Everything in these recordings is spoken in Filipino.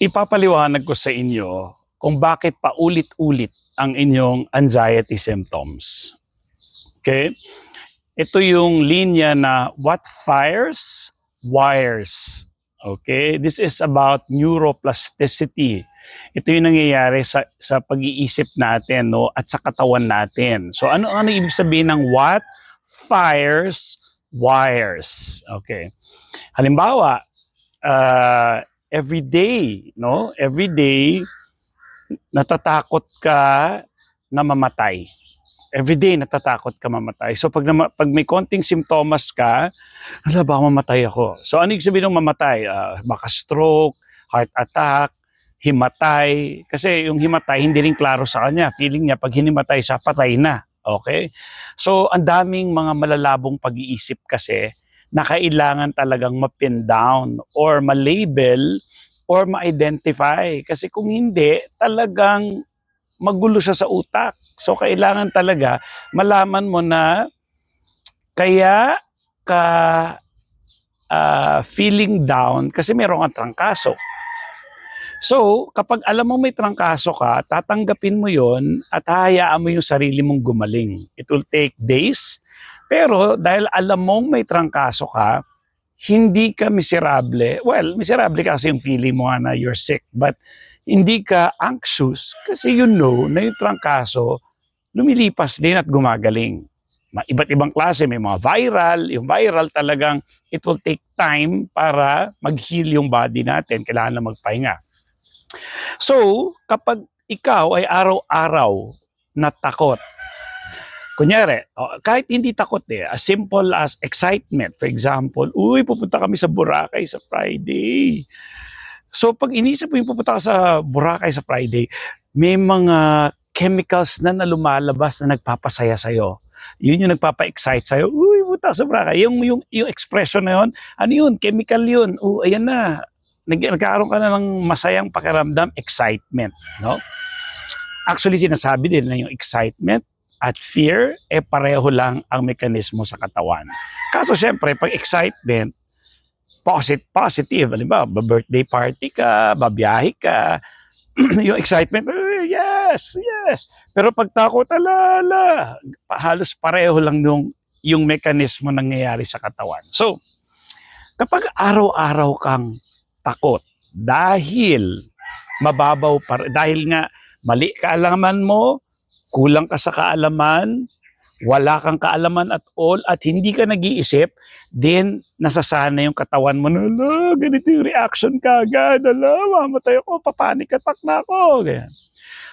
Ipapaliwanag ko sa inyo kung bakit paulit-ulit ang inyong anxiety symptoms. Okay? Ito yung linya na what fires, wires. Okay? This is about neuroplasticity. Ito yung nangyayari sa pag-iisip natin, no, at sa katawan natin. So ano ibig sabihin ng what fires, wires? Okay. Halimbawa, every day, no? Every day natatakot ka na mamatay. Every day natatakot ka mamatay. So pag may konting simptomas ka, hala baka mamatay ako. So ano ibig sabihin ng mamatay? Baka stroke, heart attack, himatay. Kasi yung himatay hindi rin klaro sa kanya. Feeling niya pag hinimatay siya, patay na. Okay? So ang daming mga malalabong pag-iisip kasi na kailangan talagang ma-pin down or ma-label or ma-identify. Kasi kung hindi, talagang magulo siya sa utak. So kailangan talaga malaman mo na kaya ka feeling down kasi meron kang trangkaso. So, kapag alam mo may trangkaso ka, tatanggapin mo yon at hahayaan mo yung sarili mong gumaling. It will take days, pero dahil alam mong may trangkaso ka, hindi ka miserable. Well, miserable ka kasi yung feeling mo na you're sick, but hindi ka anxious kasi you know na yung trangkaso lumilipas din at gumagaling. Iba't ibang klase, may mga viral. Yung viral talagang it will take time para mag-heal yung body natin. Kailangan na magpahinga. So, kapag ikaw ay araw-araw na takot, kunyari, kahit hindi takot as simple as excitement. For example, uy, pupunta kami sa Boracay sa Friday. So, pag inisip mo yung pupunta ka sa Boracay sa Friday, may mga chemicals na lumalabas na nagpapasaya sa'yo. Yun yung nagpapa-excite sa'yo. Uy, pupunta sa Boracay. Yung expression na yun, ano yun? Chemical yun. Ayan na. Nagkaroon ka na ng masayang pakiramdam, excitement. No? Actually, sinasabi din na yung excitement at fear, pareho lang ang mekanismo sa katawan. Kaso syempre, pag excitement, positive. Halimbawa, birthday party ka, babiyahe ka, yung excitement, yes, yes. Pero pag takot, alala, halos pareho lang yung mekanismo nangyayari sa katawan. So, kapag araw-araw kang takot dahil mababaw dahil nga mali kaalaman mo, kulang ka sa kaalaman, wala kang kaalaman at all at hindi ka nag-iisip, then nasasana yung katawan mo na, ganito yung reaction ka agad, mamatay ako, papanik attack na ako. Ganyan.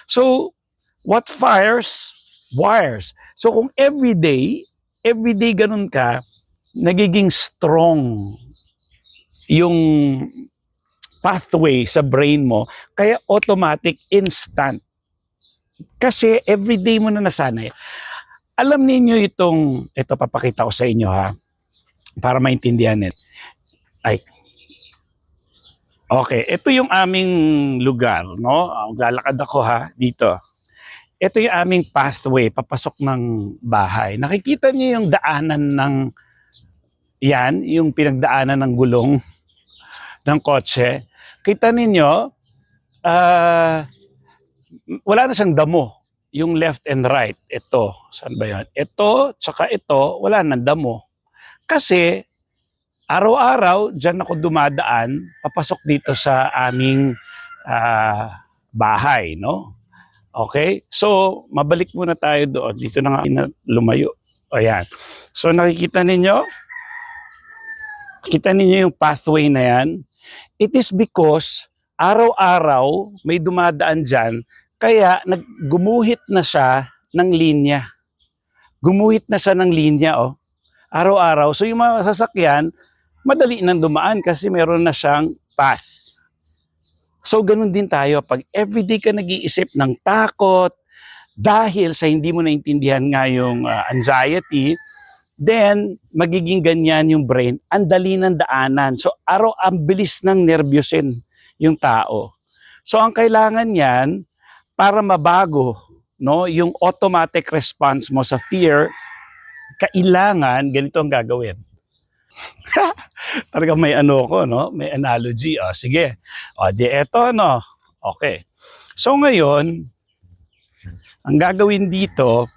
So, what fires, wires. So kung everyday ganun ka, nagiging strong yung pathway sa brain mo, kaya automatic, instant. Kasi everyday mo na nasanay. Alam niyo ito papakita ko sa inyo ha, para maintindihan nito. Okay, ito yung aming lugar, no? Maglalakad ako ha, dito. Ito yung aming pathway, papasok ng bahay. Nakikita niyo yung daanan ng, yan, yung pinagdaanan ng gulong ng kotse. Kita ninyo, wala na siyang damo. Yung left and right, ito, saan ba yan? Ito, tsaka ito, wala nang damo. Kasi, araw-araw, dyan ako dumadaan, papasok dito sa aming bahay, no? Okay? So, mabalik muna tayo doon. Dito na nga lumayo. Ayan. So, nakikita ninyo? Kita ninyo yung pathway na yan? It is because araw-araw may dumadaan dyan, kaya gumuhit na siya ng linya. Gumuhit na siya ng linya, oh. Araw-araw. So yung mga sasakyan, madali nang dumaan kasi meron na siyang path. So ganun din tayo. Pag everyday ka nag-iisip ng takot, dahil sa hindi mo naintindihan nga yung anxiety, then magiging ganyan yung brain, ang dali ng daanan. So ang bilis ng nervyusin yung tao. So ang kailangan yan, para mabago, no, yung automatic response mo sa fear, kailangan ganito ang gagawin. Talagang may ano ko, no? May analogy. O, sige. O, di eto, no? Okay. So ngayon, ang gagawin dito,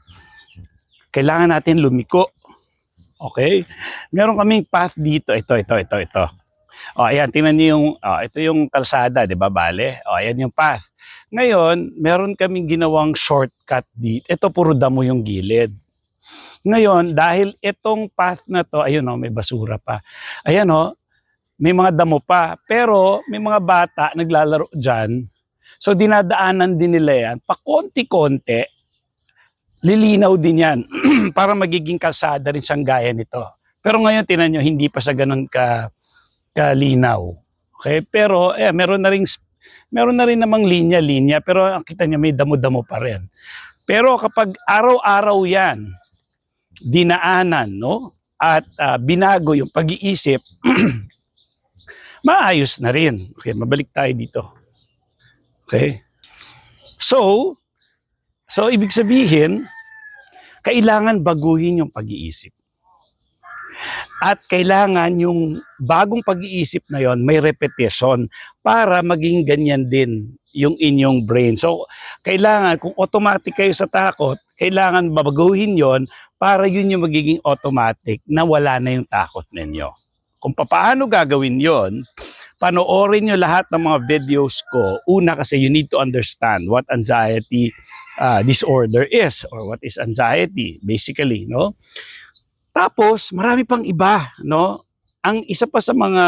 kailangan natin lumiko. Okay? Meron kaming path dito. Ito. O, ayan, tingnan niyo yung, ito yung kalsada, di ba, bale? O, ayan yung path. Ngayon, meron kaming ginawang shortcut dito. Ito, puro damo yung gilid. Ngayon, dahil itong path na to, ayun o, may basura pa. Ayan o, may mga damo pa. Pero, may mga bata naglalaro dyan. So, dinadaanan din nila yan. Pakonti-konti, lilinaw din yan para magiging kalsada rin siyang gaya nito. Pero ngayon, tinan nyo, hindi pa siya ganun kalinaw. Okay? Pero meron na rin namang linya-linya, pero ang kita niya may damo-damo pa rin. Pero kapag araw-araw yan dinaanan, no? At binago yung pag-iisip, maayos na rin. Okay, mabalik tayo dito. Okay? So ibig sabihin, kailangan baguhin yung pag-iisip. At kailangan yung bagong pag-iisip na yon may repetition para maging ganyan din yung inyong brain. So, kailangan, kung automatic kayo sa takot, kailangan babaguhin yon para yun yung magiging automatic na wala na yung takot ninyo. Kung paano gagawin yon, panoorin nyo lahat ng mga videos ko. Una, kasi you need to understand what anxiety disorder is, or what is anxiety, basically, no? Tapos, marami pang iba, no? Ang isa pa sa mga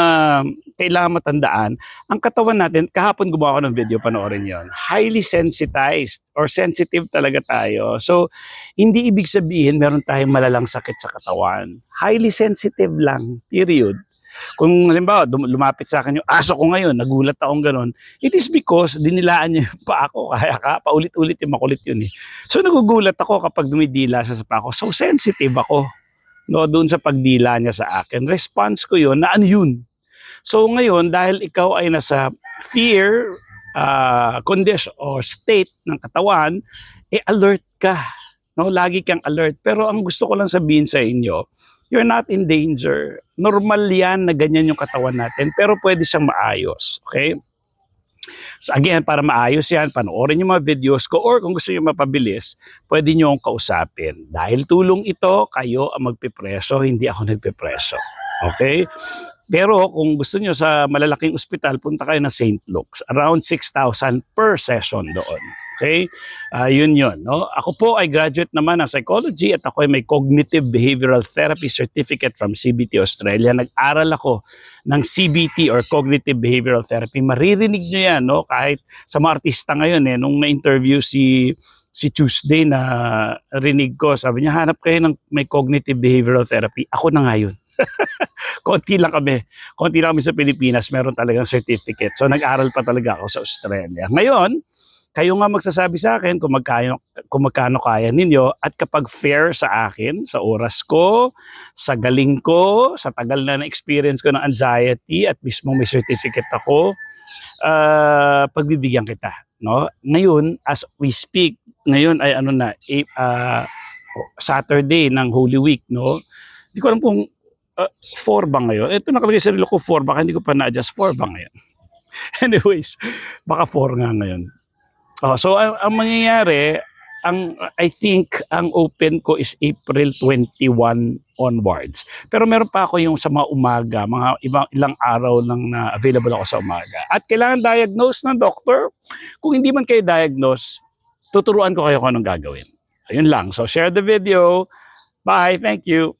kailangan matandaan, ang katawan natin, kahapon gumawa ko ng video, panoorin yon, highly sensitized or sensitive talaga tayo. So, hindi ibig sabihin meron tayong malalang sakit sa katawan. Highly sensitive lang, period. Kung halimbawa, lumapit sa akin yung aso ko ngayon, nagulat akong ganon, it is because dinilaan niya yung paa ko, kaya paulit-ulit yung makulit yun eh. So, nagugulat ako kapag dumidila siya sa paa ko. So, sensitive ako, no, doon sa pagdila niya sa akin. Response ko yun na ano yun. So ngayon, dahil ikaw ay nasa fear condition or state ng katawan, alert ka. No? Lagi kang alert. Pero ang gusto ko lang sabihin sa inyo, you're not in danger. Normal yan na ganyan yung katawan natin, pero pwede siyang maayos. Okay? So again, para maayos yan, panoorin yung mga videos ko, or kung gusto nyo mapabilis, pwede nyo akong kausapin. Dahil tulong ito, kayo ang magpipreso, hindi ako nagpipreso. Okay? Pero kung gusto nyo sa malalaking ospital, punta kayo na St. Luke's. Around 6,000 per session doon. Okay? Yun. No? Ako po ay graduate naman ng psychology at ako ay may cognitive behavioral therapy certificate from CBT Australia. Nag-aral ako ng CBT or cognitive behavioral therapy. Maririnig nyo yan, no? Kahit sa mga artista ngayon, nung na-interview si Tuesday na rinig ko, sabi niya, hanap kayo ng may cognitive behavioral therapy. Ako na nga yun. Konti lang kami sa Pilipinas, meron talagang certificate. So nag-aral pa talaga ako sa Australia. Ngayon, kayo nga magsasabi sa akin kung magkano kaya ninyo, at kapag fair sa akin, sa oras ko, sa galing ko, sa tagal na experience ko ng anxiety at mismo may certificate ako, pagbibigyan kita. No? Ngayon, as we speak, ngayon ay Saturday ng Holy Week. No? Hindi ko alam kung 4 ba ngayon. Ito nakalagay sa relo ko 4, baka hindi ko pa na-adjust 4 ba ngayon. Anyways, baka 4 nga ngayon. So ang mangyayari, I think ang open ko is April 21 onwards. Pero meron pa ako yung sa mga umaga, ilang araw lang na available ako sa umaga. At kailangan diagnose ng doctor. Kung hindi man kayo diagnose, tuturuan ko kayo kung anong gagawin. Ayun lang. So share the video. Bye. Thank you.